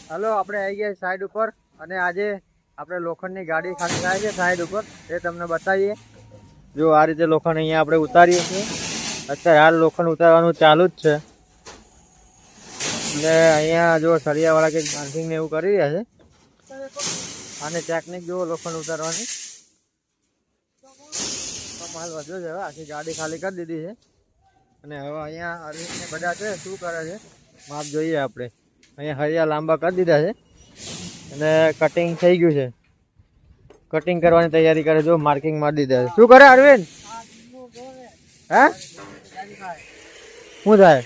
હાલો આપણે આવી ગયા સાઈડ ઉપર અને આજે આપણે લોખંડની ગાડી ખાલી થાય છે સાઈડ ઉપર એ તમને બતાવીએ। જો આ રીતે લોખંડ અહીંયા આપણે ઉતારીએ છીએ। અત્યારે હાલ લોખંડ ઉતારવાનું ચાલુ જ છે અને અહીંયા જો સળિયાવાળા કંઈક બાંધીંગ ને એવું કરી રહ્યા છે અને ટેકનિક જો લોખંડ ઉતારવાની માલ વધ્યો છે। હવે આખી ગાડી ખાલી કરી દીધી છે અને હવે અહીંયા અરવિંદ ને બધા છે શું કરે છે માપ જોઈએ આપણે। અહીંયા હરિયા લાંબા કરી દીધા છે અને કટિંગ થઈ ગયું છે। કટિંગ કરવાની તૈયારી કરે જો માર્કિંગ મારી દીધા છે। શું કરે અરવિંદ? હે શું થાય?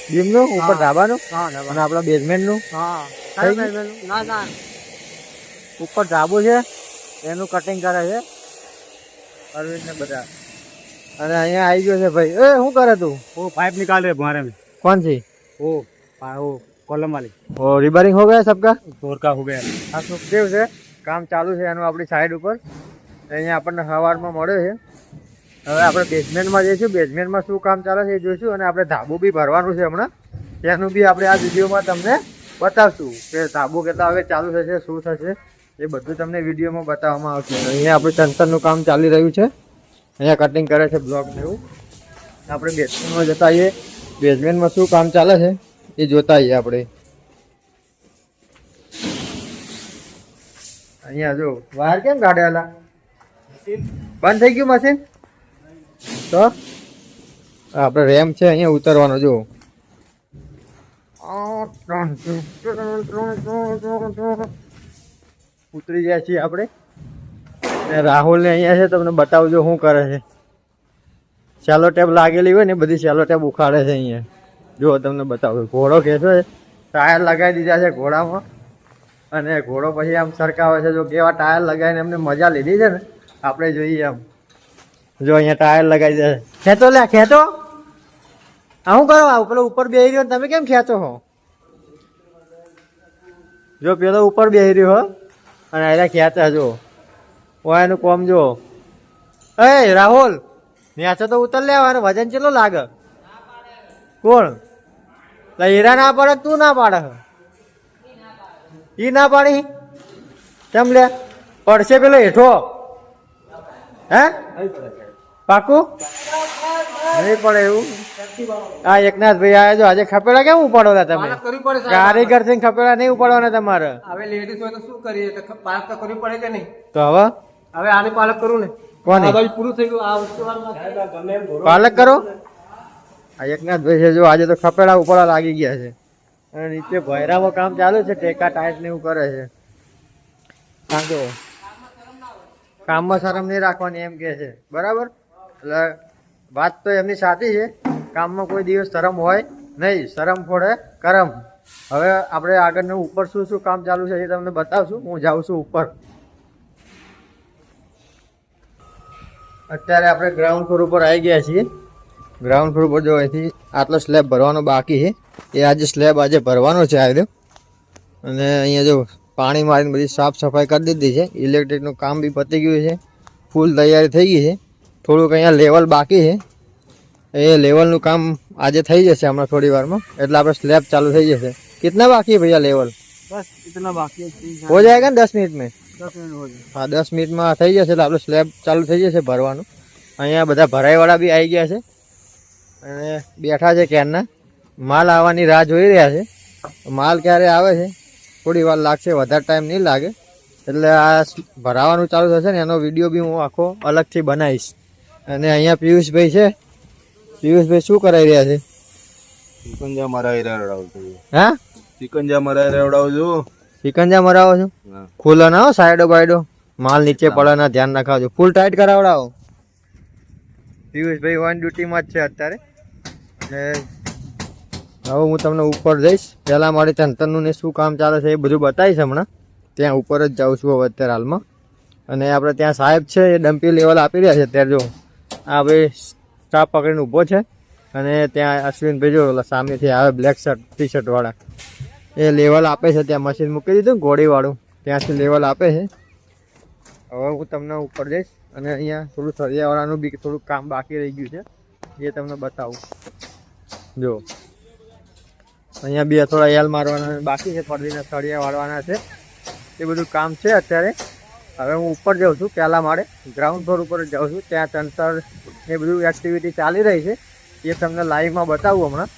બીમનું ઉપર ધાબાનું અને આપણા બેઝમેન્ટનું ઉપર ધાબુ છે એનું કટિંગ કરે છે અરવિંદ ને બધા। અને અહીંયા આવી ગયો છે ભાઈ। એ શું કરે તું? वो पाइप निकाल रहे हमारे में। कौन सी? वो कॉलम वाली। वो रिबरिंग हो गया सबका? फ्लोर का हो गया। આ સુખદેવ છે કામ ચાલુ છે એનું આપણી સાઈડ ઉપર। અહીંયા આપણને સવારમાં મળ્યો છે। હવે આપણે બેઝમેન્ટમાં જઈશું। બેઝમેન્ટમાં શું કામ ચાલે છે એ જોઈશું અને આપણે ધાબુ બી ભરવાનું છે હમણાં એનું બી આપણે આ વિડીયોમાં તમને બતાવશું કે ધાબુ કેટલા હવે ચાલુ થશે શું થશે એ બધું તમને વિડીયોમાં બતાવવામાં આવશે। અહીંયા આપણે ચણતરનું કામ ચાલી રહ્યું છે। અહીંયા કટિંગ કરે છે બ્લોક ને એવું। આપણે બેઝમેન્ટમાં જતા આવીએ। બેઝમેન્ટમાં શું કામ ચાલે છે એ જોતા આવીએ આપણે। અહીંયા જો વાયર કેમ કાઢેલા? બંધ થઈ ગયું મશીન તો આપણે રેમ છે અહીંયા ઉતરવાનો જો ઉતરી ગયા છીએ આપણે। રાહુલ ને અહીંયા છે તમને બતાવજો શું કરે છે। સેલો ટેપ લાગેલી હોય ને બધી સેલો ટેપ ઉખાડે છે અહીંયા જો તમને બતાવું। ઘોડો ખેંચો છે ટાયર લગાવી દીધા છે ઘોડામાં અને ઘોડો પછી આમ સરકાવે છે। જો કેવા ટાયર લગાવીને એમને મજા લીધી છે ને આપણે જોઈએ આમ। જો અહીંયા ટાયર લગાવી દે ખેંચો લે ખેંચો। શું કરો આ પેલો ઉપર બેહી રહ્યો તમે કેમ ખેંચો હો? જો પેલો ઉપર બેહી રહ્યો હો અને એને ખેંચે જો એનું કોમ જો। એ રાહુલ નેચો તો ઉતર લેવાનું વજન કેટલો લાગે? કોણ હીરા ના પાડે તું ના પાડે? ઈ ના પાડી કેમ લે? પડશે પેલો હેઠો હે પાકું નહીં પડે એવું? હા એકનાથ ભાઈ આવ્યા જો આજે ખપેડા કેમ ઉપાડો તમે? કારીગર થી ખપેડા નહીં ઉપાડવાના તમારે। હવે લેડીઝ હોય તો શું કરીએ? પાલક તો કરવી પડે કે નહીં? તો હવે આની પાલક કરું ને કોને પૂરું થઈ ગયું। પાલક કરો। આ એકનાથ ભાઈ છે જો આજે તો ખપેડા ઉપાડવા લાગી ગયા છે અને નીચે ભૈરામાં કામ ચાલુ છે ટેકા ટાઈટ ને એવું કરે છે। કાંતો કામમાં શરમ નહીં રાખવાની એમ કે છે બરાબર। એટલે વાત તો એમની સાચી છે કામમાં કોઈ દિવસ શરમ હોય નહીં શરમ ફોડે કરમ। હવે આપણે આગળનું ઉપર શું શું કામ ચાલુ છે એ તમને બતાવશું। હું જાઉં છું ઉપર। અત્યારે આપણે ગ્રાઉન્ડ ફ્લોર ઉપર આવી ગયા છીએ। ગ્રાઉન્ડ ફ્લોર પર જો અહીંથી આટલો સ્લેબ ભરવાનો બાકી છે એ આજે સ્લેબ આજે ભરવાનો છે આવ્યો। અને અહીંયા જો પાણી મારીને બધી સાફ સફાઈ કરી દીધી છે। ઇલેક્ટ્રિકનું કામ બી પતી ગયું છે ફૂલ તૈયારી થઈ ગઈ છે। થોડુંક અહીંયા લેવલ બાકી છે એ લેવલનું કામ આજે થઈ જશે હમણાં થોડી વારમાં એટલે આપણે સ્લેબ ચાલુ થઈ જશે। कितना बाकी है भैया लेवल? बस इतना बाकी है। हो जाएगा ना 10 मिनट में? 10 मिनट हो जाए। हाँ 10 मिनट में થઈ જશે એટલે આપણે સ્લેબ ચાલુ થઈ જશે ભરવાનું। અહીંયા બધા ભરાઈવાળા બી આવી ગયા છે અને બેઠા છે ક્યારના માલ આવવાની રાહ જોઈ રહ્યા છે। માલ ક્યારે આવે છે થોડી વાર લાગશે વધારે ટાઈમ નહીં લાગે એટલે આ ભરાવાનું ચાલુ થશે ને એનો વિડીયો બી હું આખો અલગથી બનાવીશ। અને અહીંયા પિયુષભાઈ છે। પિયુષભાઈ શું કરાવી રહ્યા છે? સિકંજા મરાઈ રવડાવું છું। હા સિકંજા મરાઈ રવડાવું છું। સિકંજા મરાવો છો? ખુલ્લો ના હો સાઈડો બાઈડો માલ નીચે પડે ના ધ્યાન રાખજો। ફૂલ ટાઈટ કરાવડાવો। પિયુષભાઈ ઓન ડ્યુટીમાં જ છે અત્યારે અને હવે હું તમને ઉપર જઈશ પહેલાં મારી ચંતનનું ને શું કામ ચાલે છે એ બધું બતાવીશ હમણાં। ત્યાં ઉપર જ જાઉં છું હવે અત્યારે હાલમાં। અને આપણે ત્યાં સાહેબ છે એ ડમ્પી લેવલ આપી રહ્યા છે અત્યારે જો આ ભાઈ સ્ટાફ પકડીને ઊભો છે અને ત્યાં અશ્વિનભાઈ જો સામેથી આવે બ્લેક શર્ટ ટી શર્ટ વાળા એ લેવલ આપે છે। ત્યાં મશીન મૂકી દીધું ઘોડીવાળું ત્યાંથી લેવલ આપે છે। હવે હું તમને ઉપર જઈશ અને અહીંયા થોડું સળિયાવાળાનું બી થોડુંક કામ બાકી રહી ગયું છે એ તમને બતાવું। જો અહીંયા બે થોડા એલ મારવાના બાકી છે, પડદીના સળિયા વાળવાના છે, એ બધું કામ છે અત્યારે. હવે હું ઉપર જાઉં છું, પહેલા માળે ગ્રાઉન્ડ ફ્લોર ઉપર જાઉં છું, ત્યાં ચણતર એ બધું એક્ટિવિટી ચાલી રહી છે, એ તમને લાઈવમાં બતાવું હમણાં.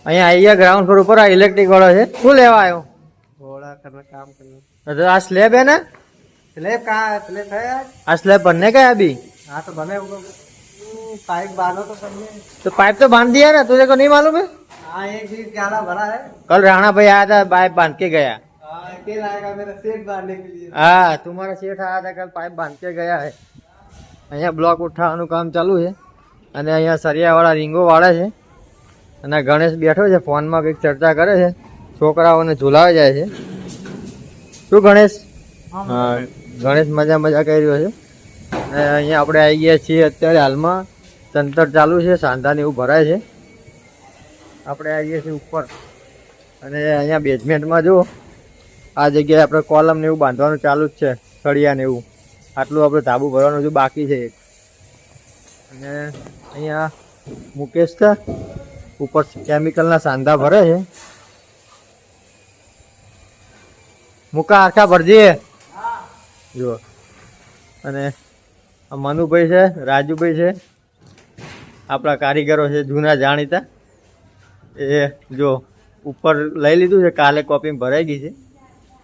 અહીંયા આવી ગયા ગ્રાઉન્ડ ફ્લોર ઉપર. આ ઇલેક્ટ્રિક વાળો છે, શું લેવા આવ્યો? थोड़ा करना काम करना अच्छा, આ સ્લેબ है ना? स्लेब कहाँ है स्लेब है यार આ સ્લેબ बनने का है अभी? हाँ तो बने पाइप बांधो तो करने तो पाइप तो बांध दिया ना, तुझे को नहीं मालूम है? हाँ एक चीज ज्यादा भरा है कल राणा भाई आया था, पाइप बांध के गया. हाँ अकेला आएगा मेरा सेट बांधने के लिए हाँ, तुम्हारा सेठ आया था, कल पाइप बांध के गया है. અહીંયા બ્લોક ઉઠાવવાનું કામ ચાલુ છે અને અહીંયા સરિયાવાળા રીંગો વાળે છે અને ગણેશ બેઠો છે, ફોનમાં કંઈક ચર્ચા કરે છે, છોકરાઓને ઝુલાવે જાય છે. શું ગણેશ? હા, ગણેશ મજા કરી રહ્યો છે. અને અહીંયા આપણે આવી ગયા છીએ અત્યારે હાલમાં, તંતર ચાલુ છે, સાંધાને એવું ભરાય છે. આપણે આવી ગયા છીએ ઉપર અને અહીંયા બેઝમેન્ટમાં જો આ જગ્યાએ આપણે કોલમ ને એવું બાંધવાનું ચાલુ જ છે, સળિયા ને એવું. આટલું આપણે ધાબુ ભરવાનું હજુ બાકી છે. અને અહીંયા મુકેશ છે, ઉપર કેમિકલના સાંધા ભરે છે. મુકા આખા ભરજે જો. અને આ મનુભાઈ છે, રાજુભાઈ છે, આપણા કારીગરો છે જૂના જાણીતા. એ જો ઉપર લઈ લીધું છે, કાલે કોપી ભરાઈ ગઈ છે.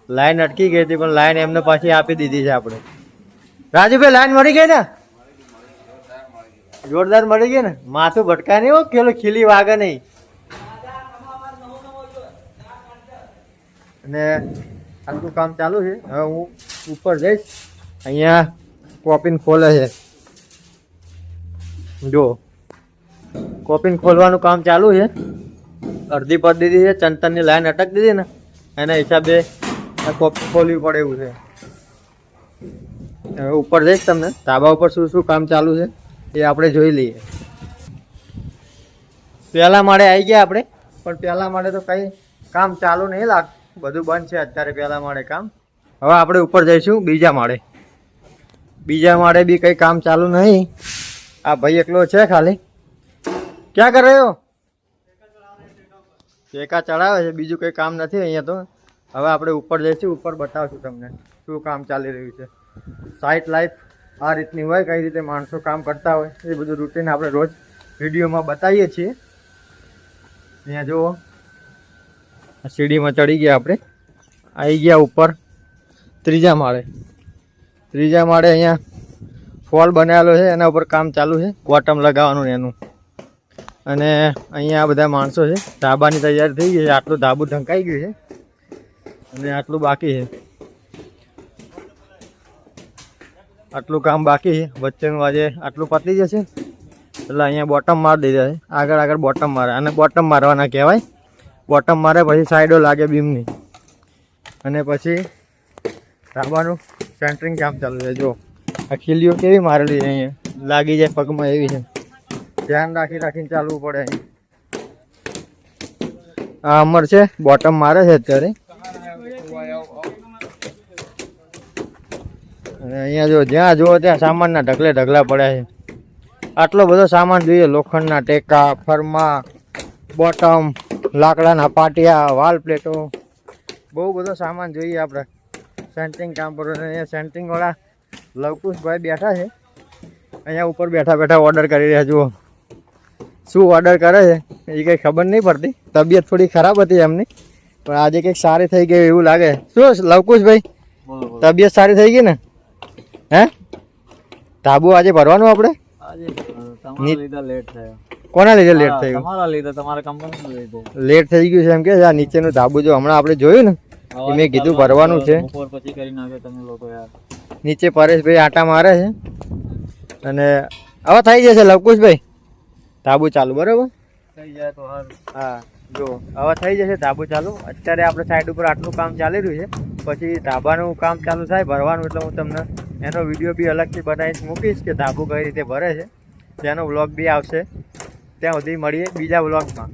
લાઈન અટકી ગઈ હતી પણ લાઈન એમને પાછી આપી દીધી છે આપણે. રાજુભાઈ લાઈન મળી ગઈ ને? જોરદાર મળી ગઈ ને? માથું ભટકાય નહીં હો, પેલો ખીલી વાગે નહીં. અને આટલું કામ ચાલુ છે. હવે હું ઉપર જઈશ. અહીંયા કોપીન ખોલે છે જો, કોપીન ખોલવાનું કામ ચાલુ છે. અડધી પડી દીધી છે, ચંતનની લાઈન અટક દીધી ને એના હિસાબે કોપી ખોલવી પડે એવું છે. હવે ઉપર જઈશ, તમને ધાબા ઉપર શું શું કામ ચાલુ છે એ આપણે જોઈ લઈએ. પહેલા માળે આવી ગયા આપણે, પણ પહેલા માળે તો કઈ કામ ચાલુ નહીં લાગતું, બધું બંધ છે અત્યારે પહેલા માળે કામ. હવે આપણે ઉપર જઈશું બીજા માળે. બીજા માળે બી કઈ કામ ચાલુ નહીં. આ ભાઈ એકલો છે ખાલી. ક્યાં કર રહ્યો? ટેકા ચડાવે છે, બીજું કઈ કામ નથી અહીંયા તો. હવે આપણે ઉપર જઈશું, ઉપર બતાવશું તમને શું કામ ચાલી રહ્યું છે. સાઇટ લાઈફ આ રીતની હોય, કઈ રીતે માણસો કામ કરતા હોય એ બધું રૂટીન આપણે રોજ વિડીયોમાં બતાવીએ છીએ. અહીંયા જુઓ, સીડીમાં ચડી ગયા આપણે, આવી ગયા ઉપર ત્રીજા માળે. ત્રીજા માળે અહીંયા ફોલ બનાવેલો છે, એના ઉપર કામ ચાલુ છે, બોટમ લગાવવાનું એનું. અને અહીંયા આ બધા માણસો છે, ધાબાની તૈયારી થઈ ગઈ છે. આટલું ધાબુ ઢંકાઈ ગયું છે અને આટલું બાકી છે. આટલું કામ બાકી છે, વચ્ચેનું આજે આટલું પતી જશે એટલે અહીંયા બોટમ મારી દીધા છે. આગળ બોટમ મારે, અને બોટમ મારવાના કહેવાય. બોટમ મારે પછી સાઈડો લાગે બીમની, અને પછી ધાબાનું સેન્ટરિંગ કામ ચાલુ છે. જો આ ખીલીઓ કેવી મારેલી છે, અહીંયા લાગી જાય પગમાં એવી છે. ધ્યાન રાખીને ચાલવું પડે. આ અમર છે, બોટમ મારે છે અત્યારે. અને અહીંયા જો જ્યાં જુઓ ત્યાં સામાનના ઢગલા પડ્યા છે. આટલો બધો સામાન જોઈએ, લોખંડના ટેકા, ફરમા, બોટમ, લાકડાના પાટિયા, વાલ પ્લેટો, બહુ બધો સામાન જોઈએ આપણે સેન્ટરિંગ કામ પર. અહીંયા સેન્ટરિંગ વાળા લવકુશભાઈ બેઠા છે, અહીંયા ઉપર બેઠા ઓર્ડર કરી રહ્યા. જુઓ શું ઓર્ડર કરે છે એ કંઈ ખબર નહીં પડતી. તબિયત થોડી ખરાબ હતી એમની, પણ આજે કંઈક સારી થઈ ગઈ એવું લાગે. શું લવકુશભાઈ, તબિયત સારી થઈ ગઈ ને? હે, ધાબુ આજે ભરવાનું આપણે? કોના લીધે લેટ થયું? લેટ થઈ ગયું છે એમ કે. આ નીચેનું ધાબુ જો હમણાં આપણે જોયું ને, મેં કીધું ભરવાનું છે. નીચે પરેશભાઈ આટા મારે છે અને હવે થઈ જશે લવકુશભાઈ ધાબુ ચાલુ. બરોબર, હા જો હવે થઈ જશે ધાબુ ચાલુ. અત્યારે આપણે સાઈડ ઉપર આટલું કામ ચાલી રહ્યું છે, પછી ધાબાનું કામ ચાલુ થાય ભરવાનું, એટલે હું તમને એનો વિડીયો બી અલગથી બનાવીને મૂકીશ કે ધાબુ કઈ રીતે ભરે છે. તેનો વ્લોગ બી આવશે. ત્યાં સુધી મળીએ બીજા વ્લોગમાં.